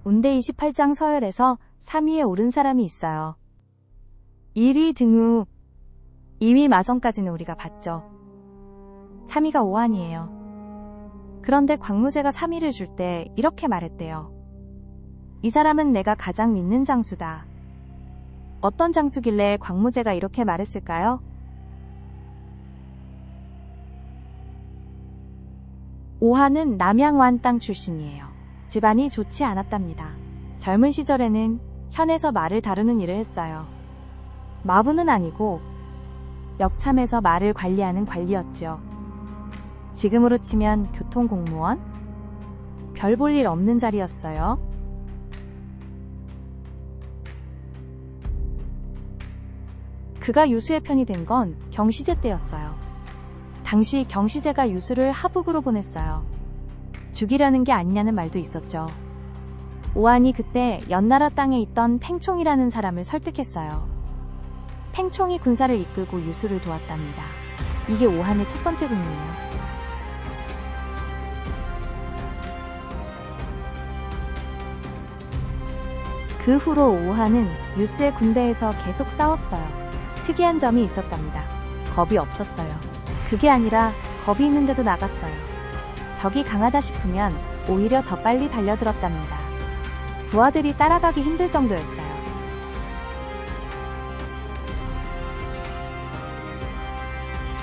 운대 28장 서열에서 3위에 오른 사람이 있어요. 1위 등우, 2위 마성까지는 우리가 봤죠. 3위가 오한이에요. 그런데 광무제가 3위를 줄 때 이렇게 말했대요. 이 사람은 내가 가장 믿는 장수다. 어떤 장수길래 광무제가 이렇게 말했을까요? 오한은 남양완 땅 출신이에요. 집안이 좋지 않았답니다. 젊은 시절에는 현에서 말을 다루는 일을 했어요. 마부는 아니고 역참에서 말을 관리하는 관리였죠. 지금으로 치면 교통공무원? 별 볼 일 없는 자리였어요. 그가 유수의 편이 된 건 경시제 때였어요. 당시 경시제가 유수를 하북으로 보냈어요. 죽이려는 게 아니냐는 말도 있었죠. 오한이 그때 연나라 땅에 있던 팽총이라는 사람을 설득했어요. 팽총이 군사를 이끌고 유수를 도왔답니다. 이게 오한의 첫 번째 공이에요. 그 후로 오한은 유수의 군대에서 계속 싸웠어요. 특이한 점이 있었답니다. 겁이 없었어요. 그게 아니라 겁이 있는데도 나갔어요. 적이 강하다 싶으면 오히려 더 빨리 달려들었답니다. 부하들이 따라가기 힘들 정도였어요.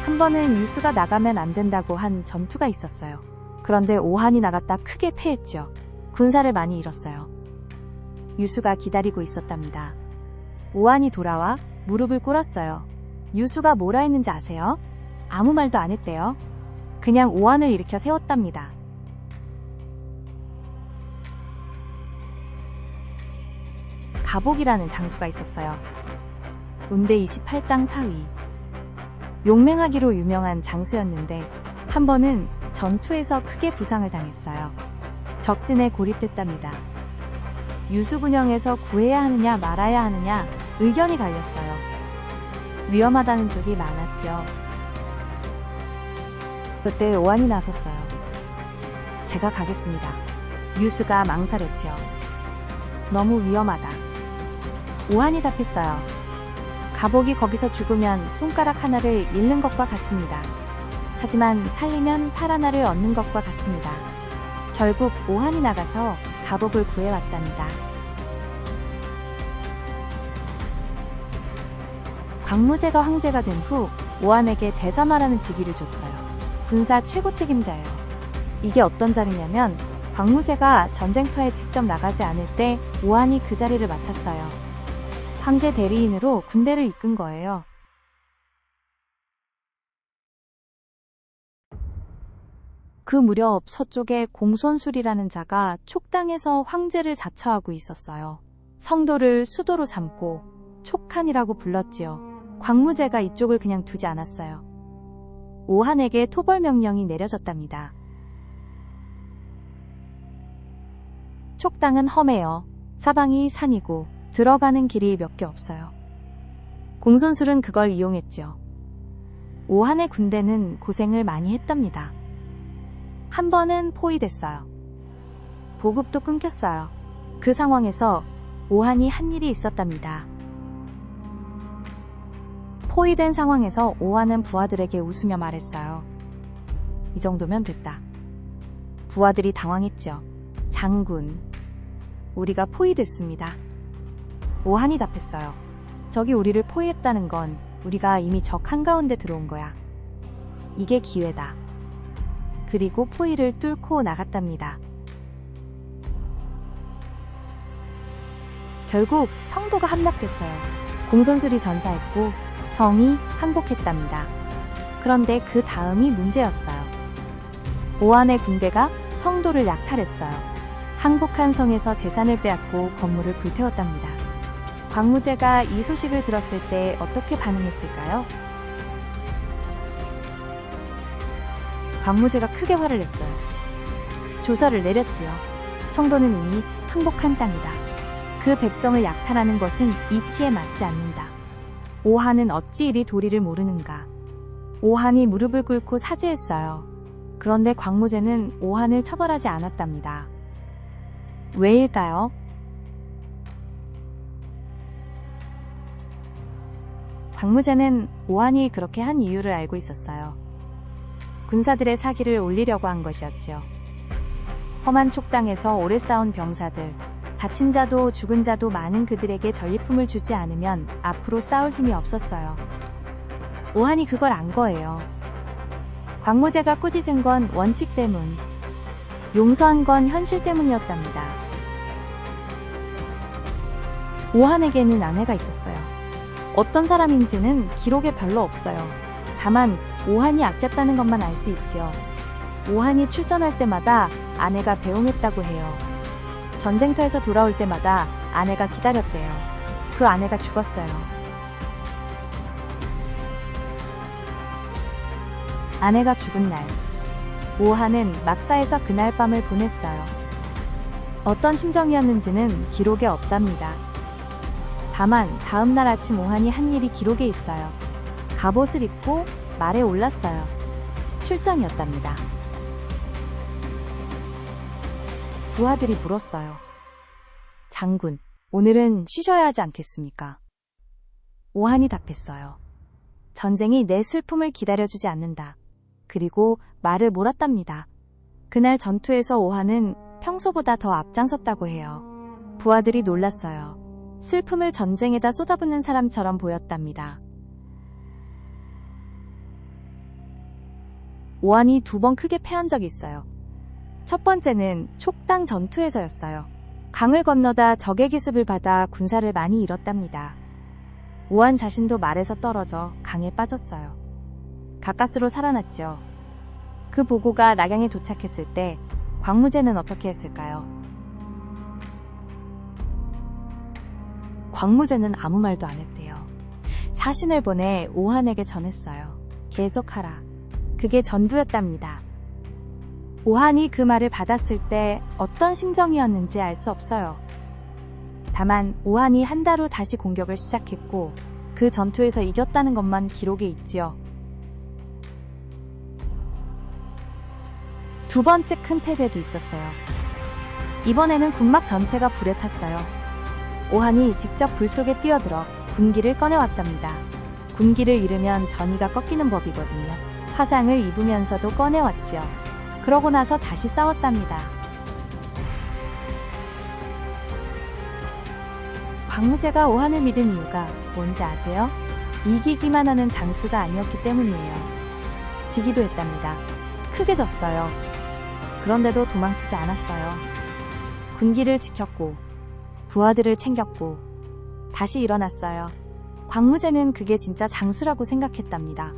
한 번은 유수가 나가면 안 된다고 한 전투가 있었어요. 그런데 오한이 나갔다 크게 패했죠. 군사를 많이 잃었어요. 유수가 기다리고 있었답니다. 오한이 돌아와 무릎을 꿇었어요. 유수가 뭐라 했는지 아세요? 아무 말도 안 했대요. 그냥 오한을 일으켜 세웠답니다. 가복이라는 장수가 있었어요. 운대 28장 4위. 용맹하기로 유명한 장수였는데 한 번은 전투에서 크게 부상을 당했어요. 적진에 고립됐답니다. 유수군영에서 구해야 하느냐 말아야 하느냐 의견이 갈렸어요. 위험하다는 쪽이 많았죠. 그때 오한이 나섰어요. 제가 가겠습니다. 유수가 망설였죠. 너무 위험하다. 오한이 답했어요. 가복이 거기서 죽으면 손가락 하나를 잃는 것과 같습니다. 하지만 살리면 팔 하나를 얻는 것과 같습니다. 결국 오한이 나가서 가복을 구해왔답니다. 광무제가 황제가 된 후 오한에게 대사마라는 직위를 줬어요. 군사 최고 책임자예요. 이게 어떤 자리냐면 광무제가 전쟁터에 직접 나가지 않을 때 오한이 그 자리를 맡았어요. 황제 대리인으로 군대를 이끈 거예요. 그 무렵 서쪽에 공손술이라는 자가 촉당에서 황제를 자처하고 있었어요. 성도를 수도로 삼고 촉한이라고 불렀지요. 광무제가 이쪽을 그냥 두지 않았어요. 오한에게 토벌 명령이 내려졌답니다. 촉당은 험해요. 사방이 산이고 들어가는 길이 몇 개 없어요. 공손술은 그걸 이용했죠. 오한의 군대는 고생을 많이 했답니다. 한 번은 포위됐어요. 보급도 끊겼어요. 그 상황에서 오한이 한 일이 있었답니다. 포위된 상황에서 오한은 부하들에게 웃으며 말했어요. 이 정도면 됐다. 부하들이 당황했죠. 장군, 우리가 포위됐습니다. 오한이 답했어요. 적이 우리를 포위했다는 건 우리가 이미 적 한가운데 들어온 거야. 이게 기회다. 그리고 포위를 뚫고 나갔답니다. 결국 성도가 함락됐어요. 공손술이 전사했고 성이 항복했답니다. 그런데 그 다음이 문제였어요. 오한의 군대가 성도를 약탈했어요. 항복한 성에서 재산을 빼앗고 건물을 불태웠답니다. 광무제가 이 소식을 들었을 때 어떻게 반응했을까요? 광무제가 크게 화를 냈어요. 조서를 내렸지요. 성도는 이미 항복한 땅이다. 그 백성을 약탈하는 것은 이치에 맞지 않는다. 오한은 어찌 이리 도리를 모르는가. 오한이 무릎을 꿇고 사죄했어요. 그런데 광무제는 오한을 처벌하지 않았답니다. 왜일까요? 광무제는 오한이 그렇게 한 이유를 알고 있었어요. 군사들의 사기를 올리려고 한 것이었지요. 험한 촉당에서 오래 싸운 병사들, 다친 자도 죽은 자도 많은 그들에게 전리품을 주지 않으면 앞으로 싸울 힘이 없었어요. 오한이 그걸 안 거예요. 광무제가 꾸짖은 건 원칙 때문, 용서한 건 현실 때문이었답니다. 오한에게는 아내가 있었어요. 어떤 사람인지는 기록에 별로 없어요. 다만 오한이 아꼈다는 것만 알 수 있지요. 오한이 출전할 때마다 아내가 배웅했다고 해요. 전쟁터에서 돌아올 때마다 아내가 기다렸대요. 그 아내가 죽었어요. 아내가 죽은 날, 오한은 막사에서 그날 밤을 보냈어요. 어떤 심정이었는지는 기록에 없답니다. 다만 다음 날 아침 오한이 한 일이 기록에 있어요. 갑옷을 입고 말에 올랐어요. 출장이었답니다. 부하들이 물었어요. 장군, 오늘은 쉬셔야 하지 않겠습니까? 오한이 답했어요. 전쟁이 내 슬픔을 기다려주지 않는다. 그리고 말을 몰았답니다. 그날 전투에서 오한은 평소보다 더 앞장섰다고 해요. 부하들이 놀랐어요. 슬픔을 전쟁에다 쏟아붓는 사람처럼 보였답니다. 오한이 2번 크게 패한 적이 있어요. 첫 번째는 촉당 전투에서였어요. 강을 건너다 적의 기습을 받아 군사를 많이 잃었답니다. 오한 자신도 말에서 떨어져 강에 빠졌어요. 가까스로 살아났죠. 그 보고가 낙양에 도착했을 때 광무제는 어떻게 했을까요? 광무제는 아무 말도 안 했대요. 사신을 보내 오한에게 전했어요. 계속하라. 그게 전부였답니다. 오한이 그 말을 받았을 때 어떤 심정이었는지 알 수 없어요. 다만 오한이 한 달 후 다시 공격을 시작했고 그 전투에서 이겼다는 것만 기록에 있지요. 두 번째 큰 패배도 있었어요. 이번에는 군막 전체가 불에 탔어요. 오한이 직접 불 속에 뛰어들어 군기를 꺼내왔답니다. 군기를 잃으면 전의가 꺾이는 법이거든요. 화상을 입으면서도 꺼내왔지요. 그러고 나서 다시 싸웠답니다. 광무제가 오한을 믿은 이유가 뭔지 아세요? 이기기만 하는 장수가 아니었기 때문이에요. 지기도 했답니다. 크게 졌어요. 그런데도 도망치지 않았어요. 군기를 지켰고 부하들을 챙겼고 다시 일어났어요. 광무제는 그게 진짜 장수라고 생각했답니다.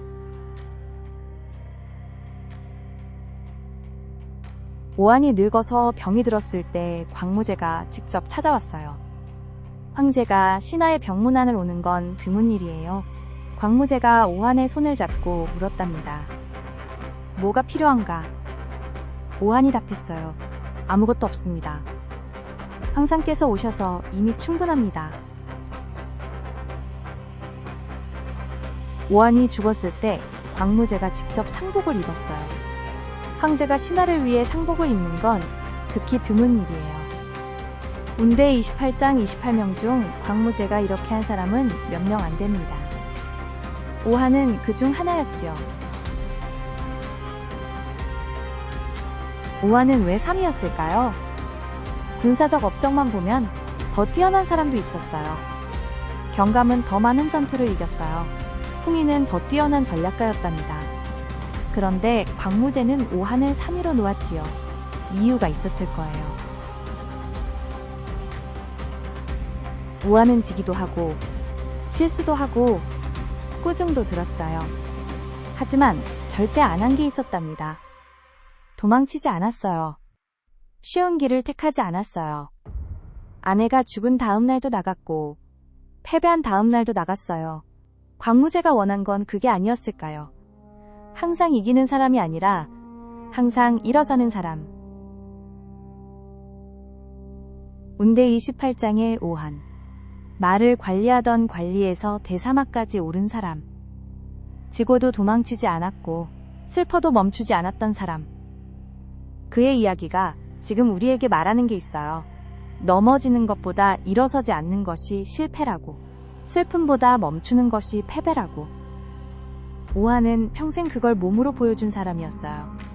오한이 늙어서 병이 들었을 때 광무제가 직접 찾아왔어요. 황제가 신하의 병문안을 오는 건 드문 일이에요. 광무제가 오한의 손을 잡고 물었답니다. 뭐가 필요한가? 오한이 답했어요. 아무것도 없습니다. 황상께서 오셔서 이미 충분합니다. 오한이 죽었을 때 광무제가 직접 상복을 입었어요. 황제가 신하를 위해 상복을 입는 건 극히 드문 일이에요. 운대 28장 28명 중 광무제가 이렇게 한 사람은 몇 명 안 됩니다. 오한은 그 중 하나였지요. 오한은 왜 3위였을까요? 군사적 업적만 보면 더 뛰어난 사람도 있었어요. 경감은 더 많은 전투를 이겼어요. 풍이는 더 뛰어난 전략가였답니다. 그런데 광무제는 오한을 3위로 놓았지요. 이유가 있었을 거예요. 오한은 지기도 하고 실수도 하고 꾸중도 들었어요. 하지만 절대 안 한 게 있었답니다. 도망치지 않았어요. 쉬운 길을 택하지 않았어요. 아내가 죽은 다음 날도 나갔고 패배한 다음 날도 나갔어요. 광무제가 원한 건 그게 아니었을까요? 항상 이기는 사람이 아니라 항상 일어서는 사람. 운대 28장의 오한. 말을 관리하던 관리에서 대사마까지 오른 사람. 지고도 도망치지 않았고 슬퍼도 멈추지 않았던 사람. 그의 이야기가 지금 우리에게 말하는 게 있어요. 넘어지는 것보다 일어서지 않는 것이 실패라고. 슬픔보다 멈추는 것이 패배라고. 오한은 평생 그걸 몸으로 보여준 사람이었어요.